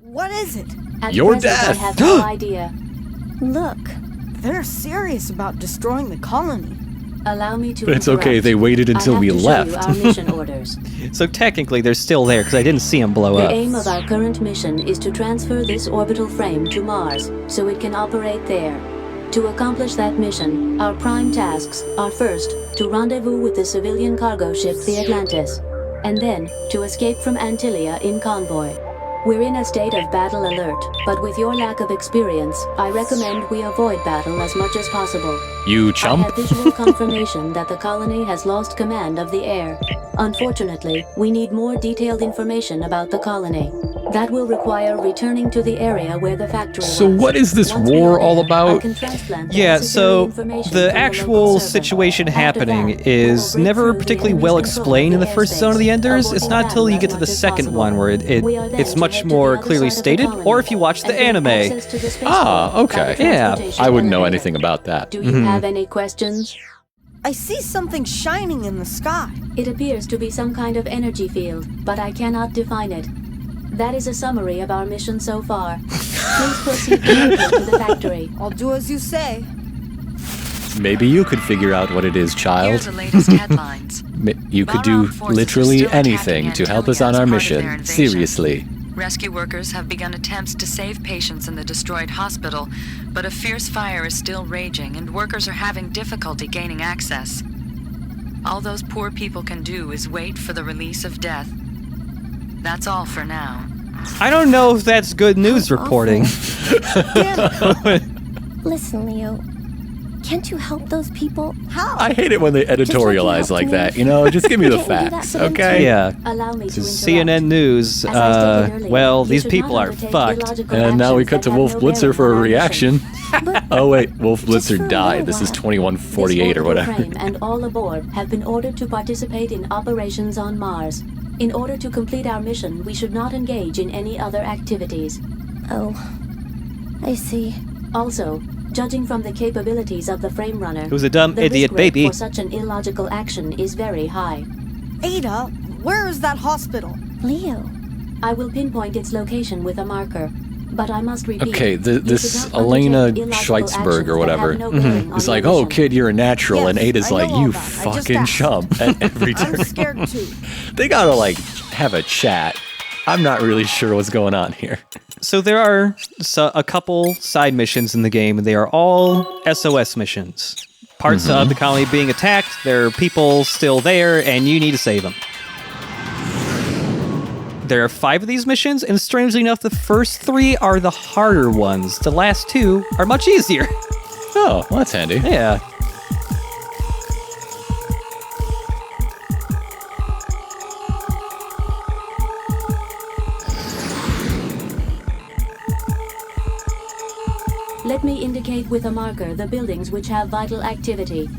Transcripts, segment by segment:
What is it? At Your present, death. I have no idea. Look, they're serious about destroying the colony. Allow me to But it's okay, interrupt. they waited until we I have to left. show you our mission orders. So technically, they're still there because I didn't see them blow The up. aim of our current mission is to transfer this orbital frame to Mars so it can operate there. To accomplish that mission, our prime tasks are first, to rendezvous with the civilian cargo ship the Atlantis, and then to escape from Antillia in convoy. We're in a state of battle alert, but with your lack of experience, I recommend we avoid battle as much as possible. You I chump. have visual confirmation that the colony has lost command of the air. Unfortunately, we need more detailed information about the colony. That will require returning to the area where the factory So was. what is this Once we war are all there, about? I can transplant Yeah, necessary so information the from actual local server. situation After happening that, we will is break never through the particularly enemy's well control explained in of the first Zone of the airspace, Enders. It's not avoiding until you battle get to as the much as second possible. one where We are then it's to much head to more the other clearly side of the stated. colony Or if you watch the and gain anime. access to the space Ah, port by okay. the Yeah. transportation I wouldn't know elevator. anything about that. Do you have any questions? I see something shining in the sky. It appears to be some kind of energy field, but I cannot define it. That is a summary of our mission so far. Please proceed directly to the factory. I'll do as you say. Maybe you could figure out what it is, Here's child. the latest headlines. You could do Modern forces are literally still anything attacking to help us Antillia on as our part of their mission. invasion. Seriously. Rescue workers have begun attempts to save patients in the destroyed hospital, but a fierce fire is still raging and workers are having difficulty gaining access. All those poor people can do is wait for the release of death. That's all for now. I don't know if that's good news reporting. Listen, Leo. Can't you help those people? How? I hate it when they editorialize like that, you know? Just give me the Can't we do that facts, for them okay? too? Yeah. Allow me to interrupt. CNN News, As I stated earlier, well, you these should people not are undertake fucked. illogical And now we actions cut to that have Wolf no Blitzer bearing for a on our reaction. mission. Oh wait, Wolf Just for Blitzer a died. little This is while. 2148 or This orbital whatever. frame and all aboard have been ordered to participate in operations on Mars. In order to complete our mission, we should not engage in any other activities. Oh, I see. Also, judging from the capabilities of the frame runner, Who's a dumb the idiot risk rate baby. for such an illogical action is very high. Ada, where is that hospital? Leo. I will pinpoint its location with a marker, but I must repeat. Okay, you this should not Elena undertake illogical Schweitzberg actions or that whatever. have no bearing on It's your like, oh mission. kid, you're a natural, and Yes, Ada's I like, know all you that. I just fucking asked. chump at every turn. I'm scared too. They gotta like have a chat. I'm not really sure what's going on here. So there are a couple side missions in the game, and they are all SOS missions. Parts of the colony being attacked, there are people still there, and you need to save them. There are 5 of these missions, and strangely enough, the first 3 are the harder ones. The last 2 are much easier. Oh, well, that's handy. Yeah. Let me indicate with a marker the buildings which have vital activity.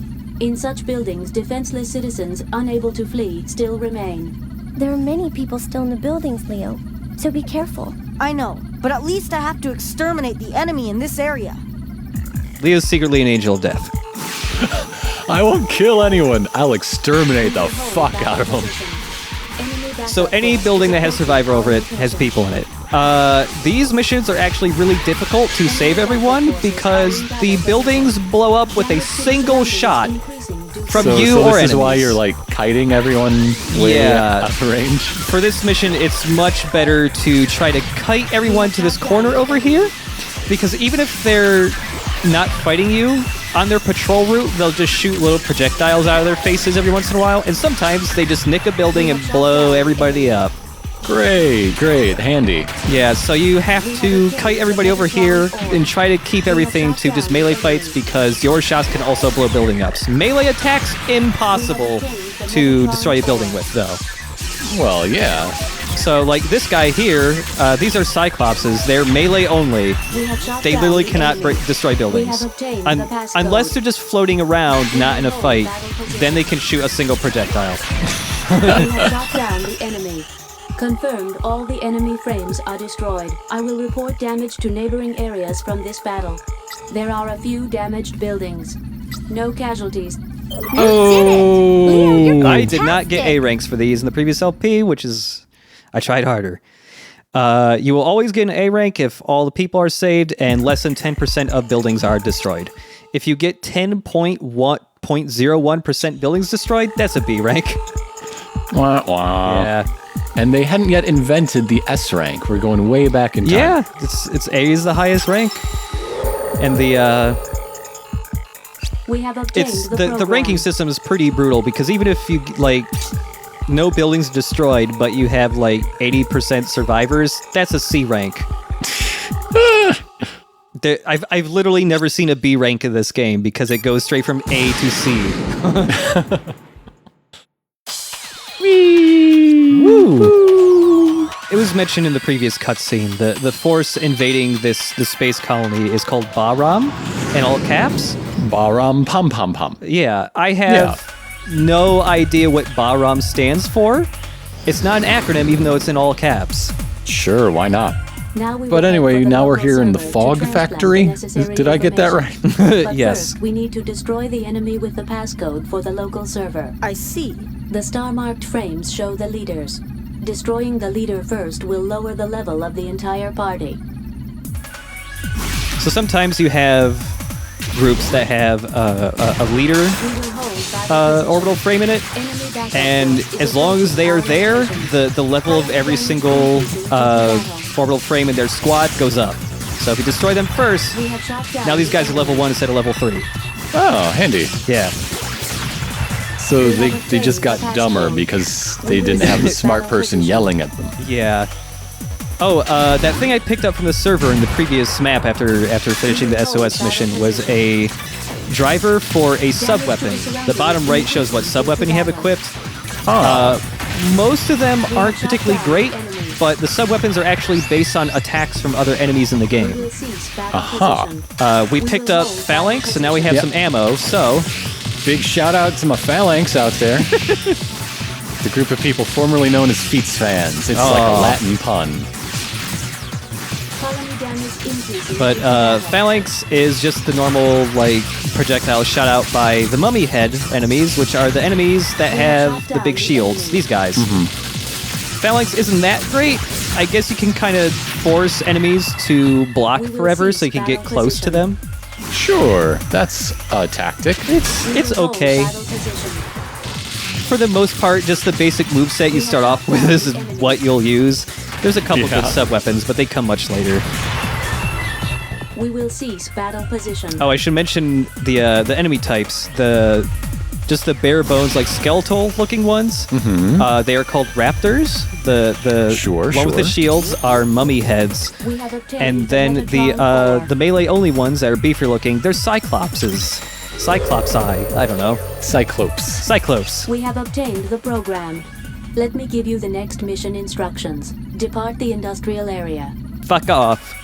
In such buildings, defenseless citizens unable to flee still remain. There are many people still in the buildings, Leo. So be careful. I know, but at least I have to exterminate the enemy in this area. Leo's secretly an angel of death. I won't kill anyone. I'll exterminate the fuck out of them. So any building that has survivor over it has people in it. These missions are actually really difficult to save everyone because the buildings blow up with a single shot from So you this or is enemies. why you're like kiting everyone way Yeah. out of range. For this mission, it's much better to try to kite everyone to this corner over here, because even if they're not fighting you, on their patrol route, they'll just shoot little projectiles out of their faces every once in a while, and sometimes they just nick a building and blow everybody up. Great, handy. Yeah, so you have to kite everybody over here and try to keep everything to just melee fights because your shots can also blow building ups. Melee attacks, impossible to destroy a building with, though. Well, yeah. So, like this guy here, these are Cyclopses. They're melee only. They literally cannot destroy buildings. Unless they're just floating around, not in a fight, then they can shoot a single projectile. We have shot down the enemy. Confirmed, all the enemy frames are destroyed. I will report damage to neighboring areas from this battle. There are a few damaged buildings. No casualties. Oh, I did not get A ranks for these in the previous LP, which is... I tried harder. You will always get an A rank if all the people are saved and less than 10% of buildings are destroyed. If you get 10.01% buildings destroyed, that's a B rank. Wah, wah. Yeah. And they hadn't yet invented the S rank. We're going way back in time. Yeah, it's A is the highest rank. And We have obtained the program. ranking system is pretty brutal because even if you like no buildings destroyed but you have like 80% survivors, that's a C rank. I've literally never seen a B rank in this game because it goes straight from A to C. Woo! It was mentioned in the previous cutscene. The force invading the space colony is called Bahram, in all caps. Bahram pum pum pum. Yeah, I have no idea what Bahram stands for. It's not an acronym, even though it's in all caps. Sure, why not? Now we But will anyway, head for now we're local here in the server to fog transplant factory. the necessary Did I get that right? information. But Yes. first, we need to destroy the enemy with the passcode for the local server. I see. The star-marked frames show the leaders. Destroying the leader first will lower the level of the entire party. So sometimes you have groups that have a leader We will hold battle orbital frame in it, position. Enemy backup and force is as long as they are approaching there, our position. the level of every single orbital frame in their squad goes up. So if you destroy them first, We have shot down now these guys are level 1 instead of level 3. Oh, handy. Yeah. So they just got dumber because they didn't have the smart person yelling at them. Yeah. Oh, that thing I picked up from the server in the previous map after finishing the SOS mission was a driver for a sub-weapon. The bottom right shows what sub-weapon you have equipped. Most of them aren't particularly great, but the sub-weapons are actually based on attacks from other enemies in the We game. will cease battle Aha. position. We picked up Phalanx, and now we have Yep. some ammo, so... Big shout out to my phalanx out there. The group of people formerly known as Feats fans. It's like a Latin pun. Colony damage increases. But Phalanx is just the normal, like, projectile shot out by the mummy head enemies, which are the enemies that have the big shields. These guys. Phalanx isn't that great. I guess you can kind of force enemies to block We will forever cease so you can get battle close to position. them. Sure, that's a tactic. It's Hold okay. battle position. For the most part, just the basic moveset you start off with is what you'll use. There's a couple Yeah. good sub-weapons, but they come much later. We will cease battle position. Oh, I should mention the enemy types. Just the bare bones, like skeletal-looking ones. They are called raptors. The one with the Sure. shields are mummy heads, We have obtained and then Metatron core. the melee-only ones that are beefier-looking, they're cyclopses. Cyclopsi. I don't know. Cyclopes. Cyclopes. We have obtained the program. Let me give you the next mission instructions. Depart the industrial area. Fuck off.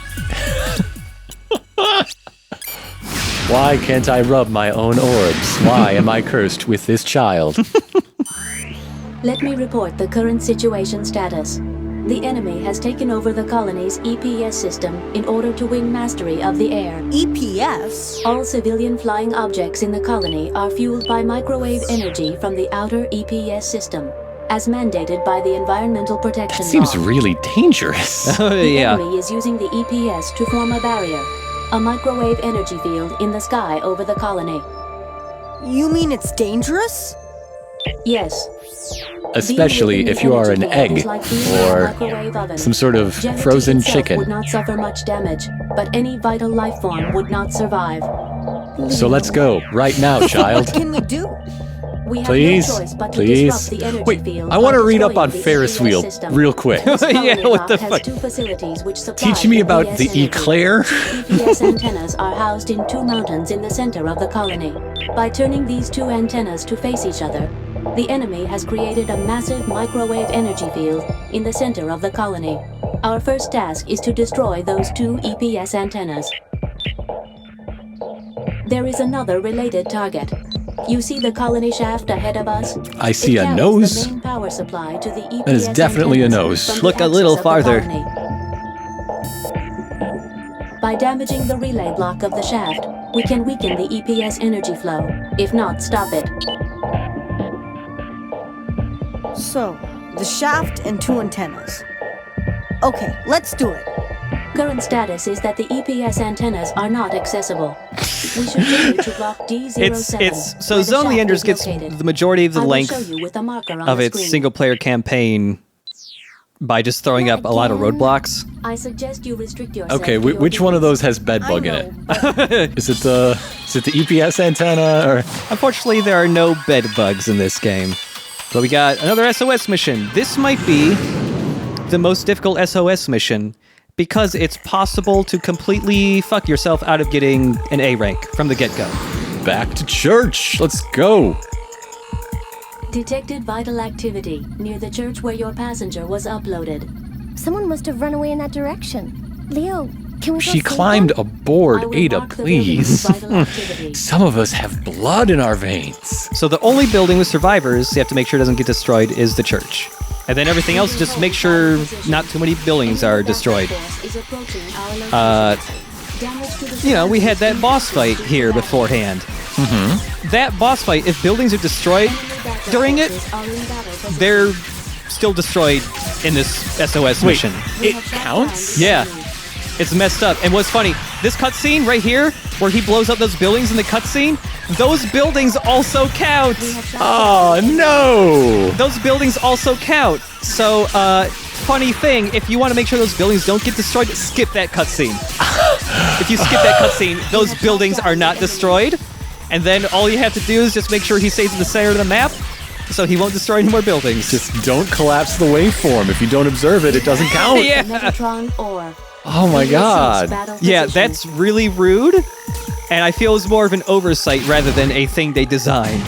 Why can't I rub my own orbs? Why am I cursed with this child? Let me report the current situation status. The enemy has taken over the colony's EPS system in order to win mastery of the air. EPS? All civilian flying objects in the colony are fueled by microwave energy from the outer EPS system, as mandated by the Environmental Protection Seems Law. really dangerous. The Yeah. enemy is using the EPS to form a barrier, a microwave energy field in the sky over the colony. You mean it's dangerous? Yes. Especially if you are an egg or some sort of frozen chicken. Would not suffer much damage, but any vital life form would not survive. So let's go right now, child. What can we do? We have Please, no choice but to please. disrupt the energy Wait, field I want to by read up on destroying the Ferris EPS wheel system. real quick. This colony Yeah, what the block fuck? has 2 facilities which supply Teach me about EPS the energy. eclair. EPS antennas are housed in 2 mountains in the center of the colony. By turning these 2 antennas to face each other, the enemy has created a massive microwave energy field in the center of the colony. Our first task is to destroy those 2 EPS antennas. There is another related target. You see the colony shaft ahead of us? I see It a carries nose. the main power supply to the EPS That is definitely a antennas nose. from the Look a little axis of the farther. colony. By damaging the relay block of the shaft, we can weaken the EPS energy flow, if not stop it. So, the shaft and 2 antennas. Okay, let's do it. Current status is that the EPS antennas are not accessible. We should journey to block D07. So where the Zone of the shaft Enders is gets located. the majority of the I will length show you with a marker on of the its screen. single-player campaign by just throwing up a lot of roadblocks. I suggest you restrict yourself. Okay, to your which one of those duties. has bedbug in I it? know, Is it the EPS antenna or? Unfortunately, there are no bed bugs in this game. But we got another SOS mission. This might be the most difficult SOS mission because it's possible to completely fuck yourself out of getting an A rank from the get-go. Back to church. Let's go. Detected vital activity near the church where your passenger was uploaded. Someone must have run away in that direction. Leo, can we go She save climbed them? aboard. I will Ada, mark the building with please. vital activity. Some of us have blood in our veins. So the only building with survivors you have to make sure doesn't get destroyed is the church. And then everything else, just make sure not too many buildings are destroyed. You know, we had that boss fight here beforehand. That boss fight, if buildings are destroyed during it, they're still destroyed in this SOS mission. It counts? Yeah. It's messed up. And what's funny, this cutscene right here, where he blows up those buildings in the cutscene, those buildings also count. Oh, no. Those buildings also count. So, funny thing, if you want to make sure those buildings don't get destroyed, skip that cutscene. If you skip that cutscene, those buildings are not destroyed. And then all you have to do is just make sure he stays in the center of the map, so he won't destroy any more buildings. Just don't collapse the waveform. If you don't observe it, it doesn't count. Yeah. Metatron ore. Oh my god. Yeah, that's really rude, and I feel it's more of an oversight rather than a thing they designed.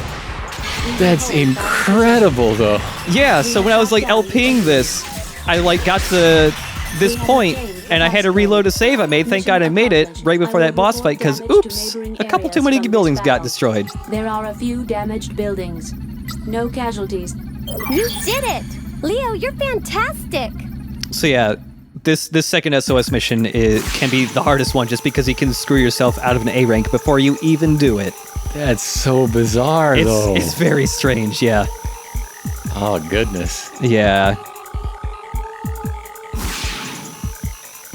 That's incredible, though. Yeah, so when I was like LPing this, I like got to this point, and I had to reload a save I made. Thank God I made it right before that boss fight, because oops, a couple too many buildings got destroyed. There are a few damaged buildings. No casualties. You did it! Leo, you're fantastic! So yeah, this second SOS mission can be the hardest one just because you can screw yourself out of an A rank before you even do it. That's so bizarre, though. It's very strange, yeah. Oh, goodness. Yeah.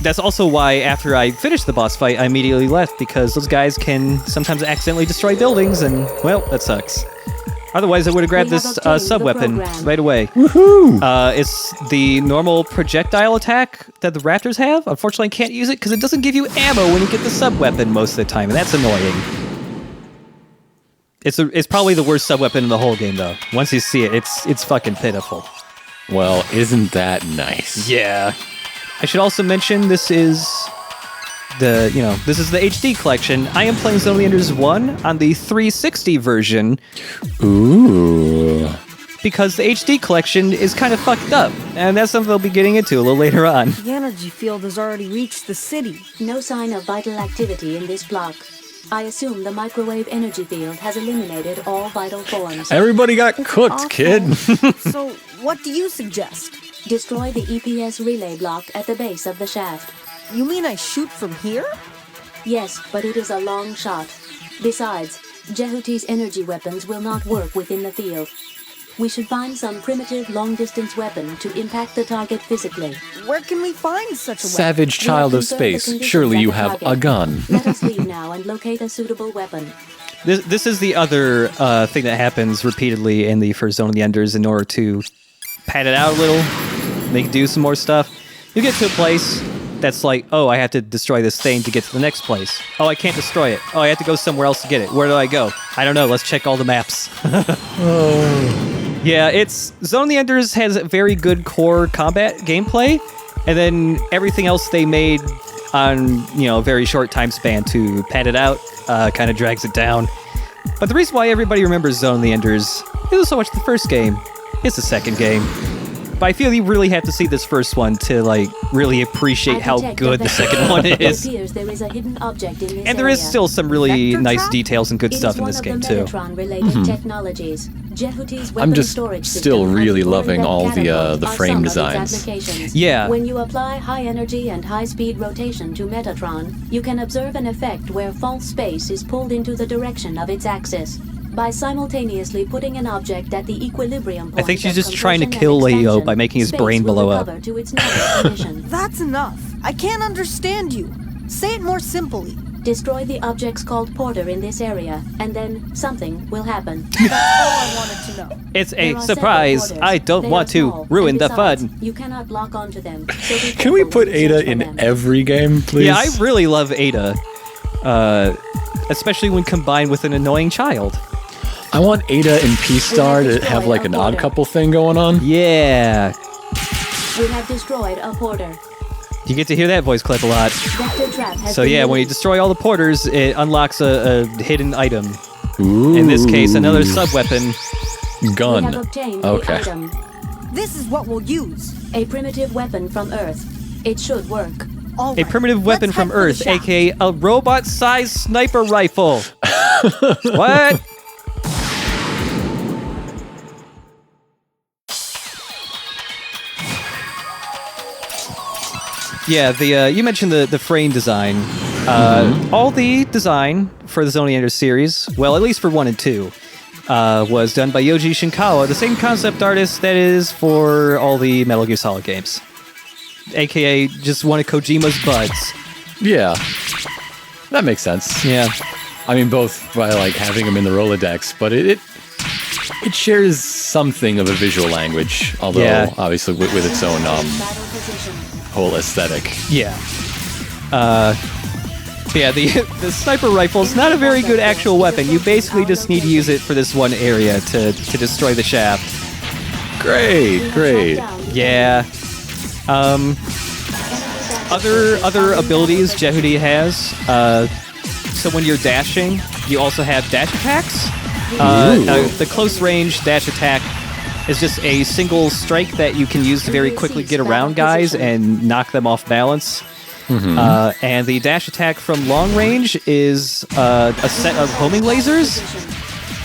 That's also why after I finished the boss fight, I immediately left, because those guys can sometimes accidentally destroy buildings, and, well, that sucks. Otherwise, I would have grabbed We have this obtained the sub-weapon program. right away. Woohoo! It's the normal projectile attack that the Raptors have. Unfortunately, I can't use it because it doesn't give you ammo when you get the sub-weapon most of the time, and that's annoying. It's probably the worst sub-weapon in the whole game, though. Once you see it, it's fucking pitiful. Well, isn't that nice? Yeah. I should also mention this is the HD collection. I am playing Zone of the Enders 1 on the 360 version. Ooh. Because the HD collection is kind of fucked up, and that's something they'll be getting into a little later on. The energy field has already reached the city. No sign of vital activity in this block. I assume the microwave energy field has eliminated all vital forms. Everybody got It's cooked, awful. kid. So, what do you suggest? Destroy the EPS relay block at the base of the shaft. You mean I shoot from here? Yes, but it is a long shot. Besides, Jehuti's energy weapons will not work within the field. We should find some primitive long-distance weapon to impact the target physically. Where can we find such a weapon? Savage We child have of confirmed the space. conditions Surely at you the have target. a gun. Let us leave now and locate a suitable weapon. This is the other thing that happens repeatedly in the first Zone of the Enders in order to pad it out a little, make do some more stuff. You get to a place that's like, oh, I have to destroy this thing to get to the next place. Oh, I can't destroy it. Oh, I have to go somewhere else to get it. Where do I go? I don't know. Let's check all the maps. Yeah, Zone of the Enders has very good core combat gameplay, and then everything else they made on, a very short time span to pad it out kind of drags it down. But the reason why everybody remembers Zone of the Enders isn't so much the first game, it's the second game. But I feel you really have to see this first one to, really appreciate how good the second one is. It appears there is a hidden object in this And there is area. still some really Vector nice trap? details and good It stuff is in one this of game, the too. Metatron-related technologies. Jehuti's I'm weapon just storage still system really and loving Warren all catapult the are frame some of its designs. applications. Yeah. When you apply high energy and high speed rotation to Metatron, you can observe an effect where false space is pulled into the direction of its axis. by simultaneously putting an object at the equilibrium point. I think she's of just trying to compression kill and Leo expansion, by making his space brain will blow up. recover to its normal condition. That's enough. I can't understand you. Say it more simply. Destroy the objects called Porter in this area, and then something will happen. That's all I wanted to know. It's There a are surprise. several Porters. I don't They want are to small, ruin and the besides, fun. You cannot lock onto them. So be Can we careful put when you Ada search for in them. every game, please? Yeah, I really love Ada. Especially when combined with an annoying child. I want Ada and P-Star to have like an odd couple thing going on. Yeah. We have destroyed a Porter. You get to hear that voice clip a lot. Vector trap has So been yeah, when you released. destroy all the porters, it unlocks a hidden item. Ooh. In this case, another sub-weapon. We have gun. obtained Okay. the item. This is what we'll use. A primitive weapon from Earth. It should work. All A right, primitive weapon let's from head for the Earth, shaft. aka a robot-sized sniper rifle. What? Yeah, the you mentioned the frame design. All the design for the Zoniander series, well, at least for 1 and 2, was done by Yoji Shinkawa, the same concept artist that is for all the Metal Gear Solid games. AKA just one of Kojima's buds. Yeah. That makes sense. Yeah. I mean, both by like having them in the Rolodex, but it shares something of a visual language, although Yeah. obviously with its own Battle position. whole aesthetic. Yeah. Yeah, the sniper rifle is not a very good actual weapon. You basically just need to use it for this one area to destroy the shaft. Great, great. Yeah. Other abilities Jehudi has. So when you're dashing, you also have dash attacks. The close range dash attack is just a single strike that you can use to very quickly get around guys and knock them off balance. And the dash attack from long range is a set of homing lasers.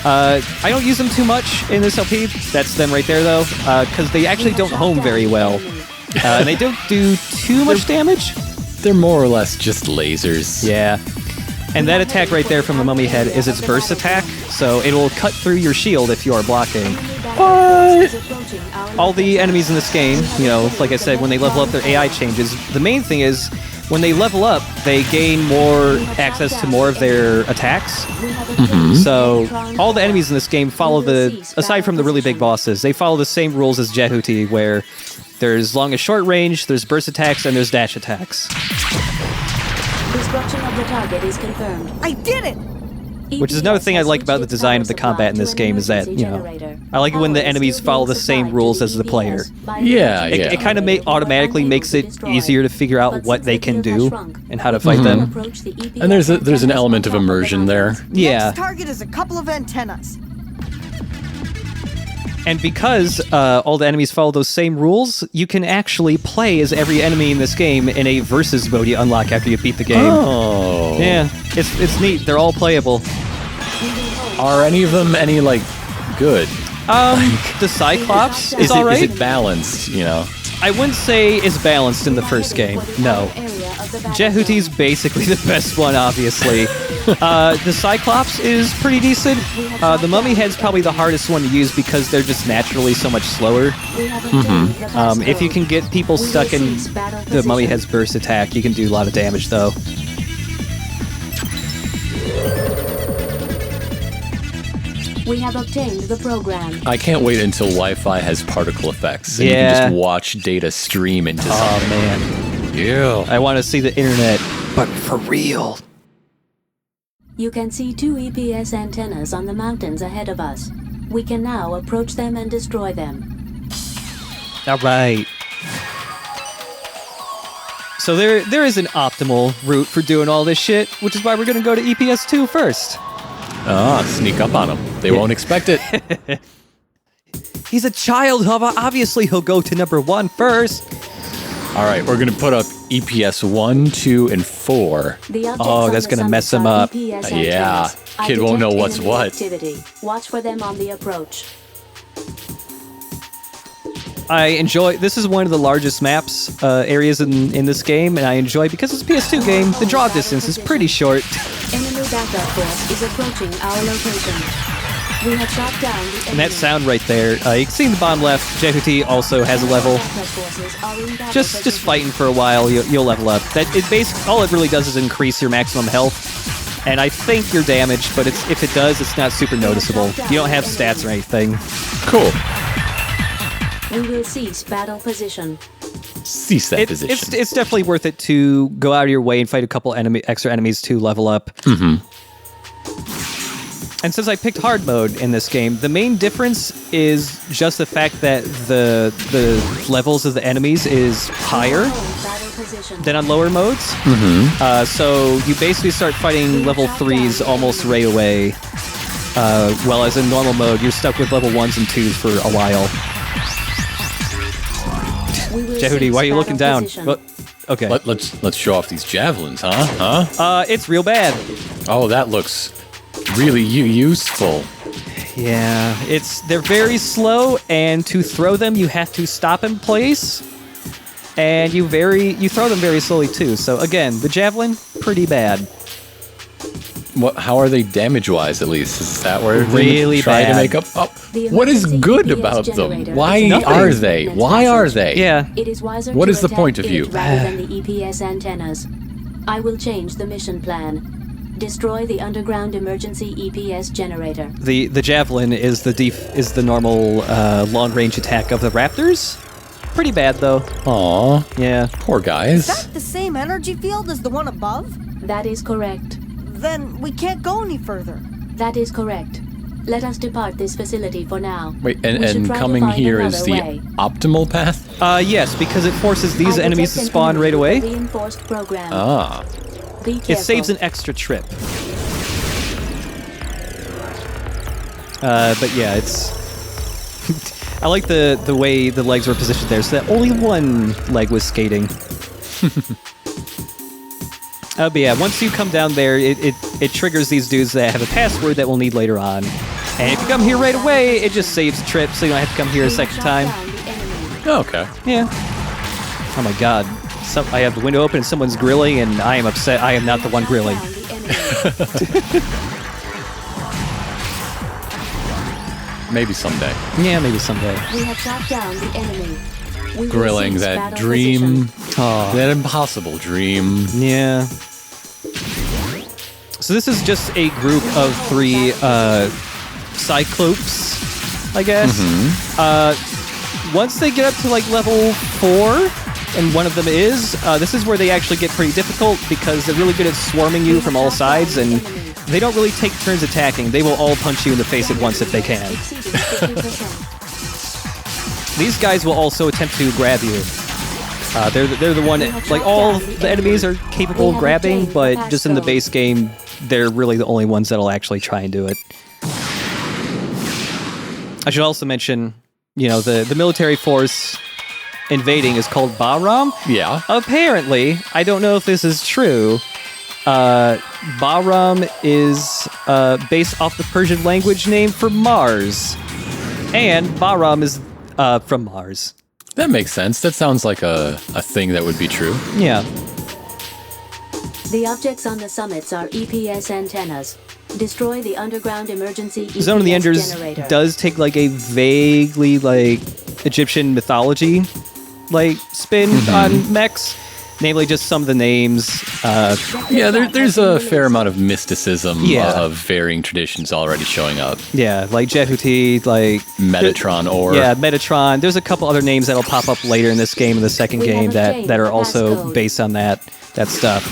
I don't use them too much in this LP. That's them right there, though, because they actually don't home very well. And they don't do too much damage. They're more or less just lasers. Yeah. And that attack right there from the mummy head is its burst attack, so it will cut through your shield if you are blocking. What? All the enemies in this game, you know, like I said, when they level up, their AI changes. The main thing is, when they level up, they gain more access to more of their attacks. So all the enemies in this game follow aside from the really big bosses, they follow the same rules as Jehuti, where there's long and short range, there's burst attacks, and there's dash attacks. Destruction of the target is confirmed. I did it! Which is another thing I like about the design of the combat in this game is that, you know, I like it when the enemies follow the same rules as the player. Yeah, It kind of automatically makes it easier to figure out what they can do and how to fight them. And there's an element of immersion there. Yeah, Next target is a couple of antennas. and because all the enemies follow those same rules, you can actually play as every enemy in this game in a versus mode you unlock after you beat the game. Oh. Yeah, it's neat. They're all playable. Are any of them any like good? The Cyclops is Is alright. it balanced, you know? I wouldn't say it's balanced in the first game. No. Jehuti's basically the best one, obviously. The Cyclops is pretty decent. The Mummy Head's probably the hardest one to use because they're just naturally so much slower. If you can get people stuck in the Mummy Head's burst attack, you can do a lot of damage, though. We have obtained the program. I can't wait until Wi-Fi has particle effects and you Yeah. can just watch data stream into Oh, something. man. Yeah. I want to see the internet, but for real. You can see 2 EPS antennas on the mountains ahead of us. We can now approach them and destroy them. All right. So there is an optimal route for doing all this shit, which is why we're going to go to EPS 2 first. Ah, sneak up on them. They won't expect it. He's a child, obviously he'll go to number 1 first. All right, we're going to put up EPS 1, 2, and 4. The objects Oh, on that's the gonna summit mess him are up. EPS Yeah, antennas. I kid won't know detect what's enemy what. Activity. Watch for them on the approach. I enjoy, this is one of the largest maps, areas in this game, and I enjoy, because it's a PS2 game, the draw distance is pretty short. Enemy backup force is approaching our location. We have shot down the enemy. And that sound right there, you can see in the bottom left, Jehuti also has a level. Just fighting for a while, you'll level up. All it really does is increase your maximum health, and I think your damage, but if it does, it's not super noticeable. You don't have stats or anything. Cool. We will cease battle position. Cease that position. It's definitely worth it to go out of your way and fight a couple extra enemies to level up. Mm-hmm. And since I picked hard mode in this game, the main difference is just the fact that the levels of the enemies is higher than on lower modes. Mm-hmm. So you basically start fighting level 3s almost right away. While as in normal mode, you're stuck with level 1s and 2s for a while. Jehuti, why are you looking down? Well, okay. Let's show off these javelins, huh? It's real bad. Oh, that looks really useful. Yeah, they're very slow, and to throw them, you have to stop in place, and you throw them very slowly too. So again, the javelin, pretty bad. How are they damage-wise, at least? Is that where really they try bad. to make up? Oh, what is good about them? Why are they? Why are they? Yeah. It is wiser What to is the attack point of it view? rather than the EPS antennas. I will change the mission plan. Destroy the underground emergency EPS generator. The javelin is the normal long-range attack of the raptors. Pretty bad though. Aw. Yeah. Poor guys. Is that the same energy field as the one above? That is correct. Then we can't go any further. That is correct. Let us depart this facility for now. Wait, We should and try to coming find here is another the way. optimal path? Yes, because it forces these I enemies to detect spawn an right enemy away. with a reinforced program. Ah. Be careful. It saves an extra trip. But yeah, it's... I like the way the legs were positioned there, so that only one leg was skating. But yeah, once you come down there, it triggers these dudes that have a password that we'll need later on. And if you come here right away, it just saves a trip, so you don't have to come here a second time. Okay. Yeah. Oh my god. I have the window open and someone's grilling, and I am upset. I am not the one grilling. Maybe someday. Yeah, maybe someday. We have shot down the enemy. We will Grilling cease that battle dream. position. Oh. That impossible dream. Yeah. So this is just a group of 3 Cyclopes, I guess. Once they get up to like level 4, and one of them is, this is where they actually get pretty difficult because they're really good at swarming you from all sides, and they don't really take turns attacking. They will all punch you in the face at once if they can. These guys will also attempt to grab you. They're the one, like all the enemies are capable of grabbing, but just in the base game, they're really the only ones that'll actually try and do it. I should also mention, the military force invading is called Bahram. Yeah. Apparently, I don't know if this is true, Bahram is based off the Persian language name for Mars. And Bahram is from Mars. That makes sense. That sounds like a thing that would be true. Yeah. The objects on the summits are EPS antennas. Destroy the underground emergency EPS Zone of the Enders generator. does take like a vaguely like Egyptian mythology like spin on mechs. Namely, just some of the names. Yeah, there's a fair amount of mysticism Yeah. of varying traditions already showing up. Yeah, like Jehuti, like... Metatron or... Yeah, Metatron. There's a couple other names that'll pop up later in this game, in the second We have game, that obtained are the also passcode. based on that stuff.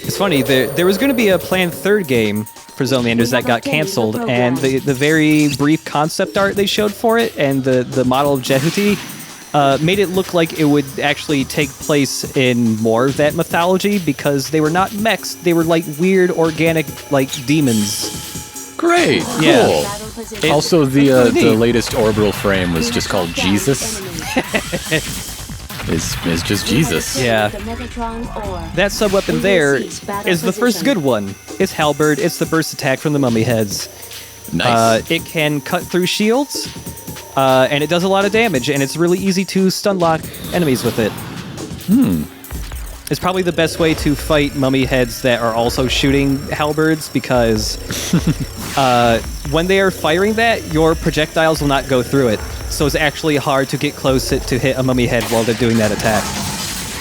It's funny, there was going to be a planned third game for Zone of the Enders that got canceled, and the very brief concept art they showed for it, and the model of Jehuti, made it look like it would actually take place in more of that mythology, because they were not mechs, they were like weird organic like demons. Great, cool. Yeah. Also, pretty the neat. latest orbital frame was just called Jesus. Is just Jesus. Yeah. That sub-weapon there is the first good one. It's Halberd, it's the burst attack from the mummy heads. Nice. It can cut through shields, and it does a lot of damage, and it's really easy to stun lock enemies with it. It's probably the best way to fight mummy heads that are also shooting halberds, because when they are firing that, your projectiles will not go through it. So it's actually hard to get close to hit a mummy head while they're doing that attack.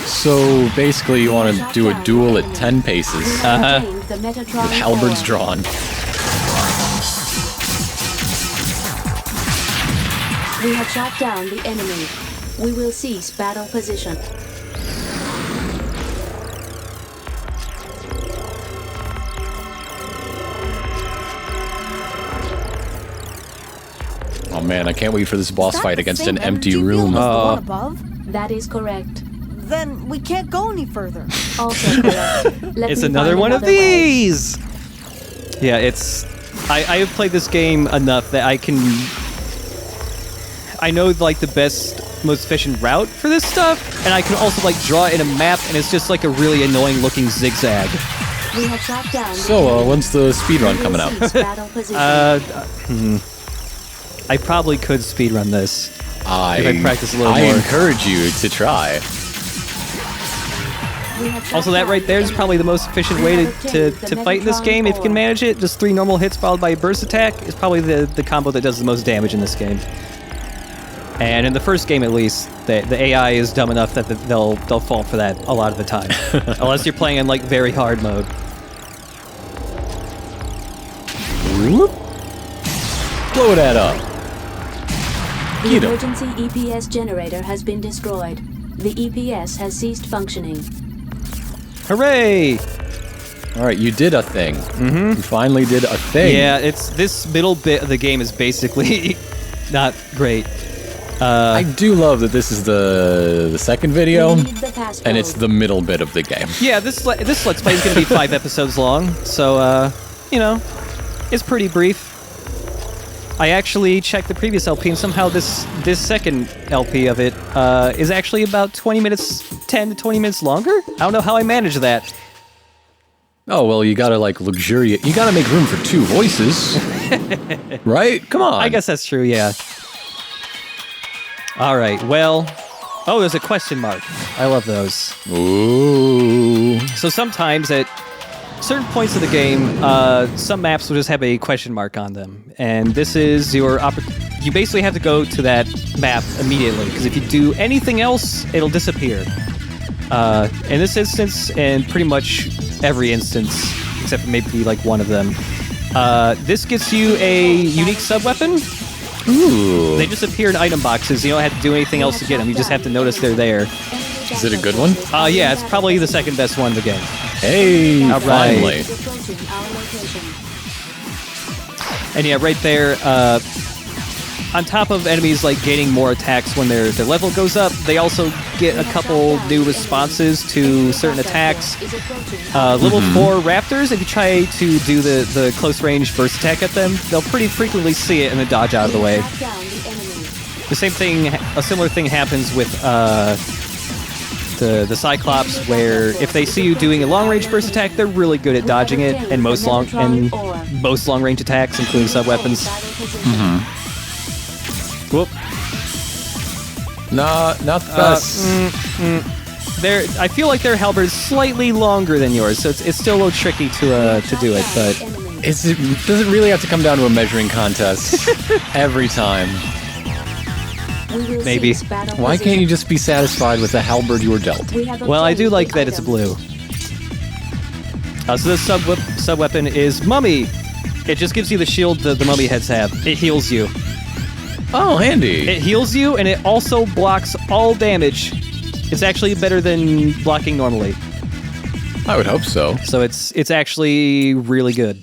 So basically you want to do a duel at 10 paces With with halberds drawn. We have shot down the enemy. We will cease battle position. Oh man, I can't wait for this boss Is that fight the against same an empty energy room. field as the one above? That is correct. Then we can't go any further. Also correct. Let It's me another find one of another way. these! Yeah, it's... I have played this game enough that I can... I know, like, the best, most efficient route for this stuff, and I can also, like, draw it in a map, and it's just, like, a really annoying-looking zigzag. We have shot down the So, enemy. when's the speedrun We coming will out? cease battle position. I probably could speedrun this. If I practice a little I more. encourage you to try. We have shot Also, that down right there is the probably the enemy. most efficient We way have to obtained the fight in this Megatron game. If you can ore. manage it, just 3 normal hits followed by a burst attack is probably the combo that does the most damage in this game. And in the first game, at least, the AI is dumb enough that they'll fall for that a lot of the time. Unless you're playing in, like, very hard mode. Whoop. Blow that up. The Get 'em. emergency EPS generator has been destroyed. The EPS has ceased functioning. Hooray! All right, you did a thing. Mm-hmm. You finally did a thing. Yeah, it's this middle bit of the game is basically not great. I do love that this is the second video, We need the passcode. and it's the middle bit of the game. Yeah, this Let's Play is going to be 5 episodes long, so, you know, it's pretty brief. I actually checked the previous LP, and somehow this second LP of it is actually about 20 minutes, 10 to 20 minutes longer? I don't know how I managed that. Oh, well, you gotta, like, luxuriate. You gotta make room for 2 voices. Right? Come on. I guess that's true, yeah. All right, well... Oh, there's a question mark. I love those. Ooh. So sometimes at certain points of the game, some maps will just have a question mark on them. And this is your you basically have to go to that map immediately, because if you do anything else, it'll disappear. In this instance, and pretty much every instance, except for maybe like one of them, this gets you a unique sub-weapon. Ooh. They just appear in item boxes. You don't have to do anything else to get them. You just have to notice they're there. Is it a good one? Yeah, it's probably the second best one of the game. Hey, All right. finally. Approaching our location. And yeah, right there, on top of enemies like gaining more attacks when their level goes up, they also get a couple new responses to certain attacks. Is approaching Level 4 raptors, if you try to do the close range burst attack at them, they'll pretty frequently see it and then dodge out of the way. shot down the enemy. The same thing, a similar thing happens with the Cyclops, where if they see you doing a long range burst attack, they're really good at dodging it, and most long range attacks, including sub weapons. Whoop. Not the best. I feel like their halberd is slightly longer than yours, so it's still a little tricky to do it. But Does it really have to come down to a measuring contest every time? Maybe. Why can't you just be satisfied with the halberd you were dealt? well, I do like that it's blue. So this sub weapon is Mummy. It just gives you the shield that the mummy heads have. It heals you. Oh, handy. It heals you, and it also blocks all damage. It's actually better than blocking normally. I would hope so. So it's actually really good.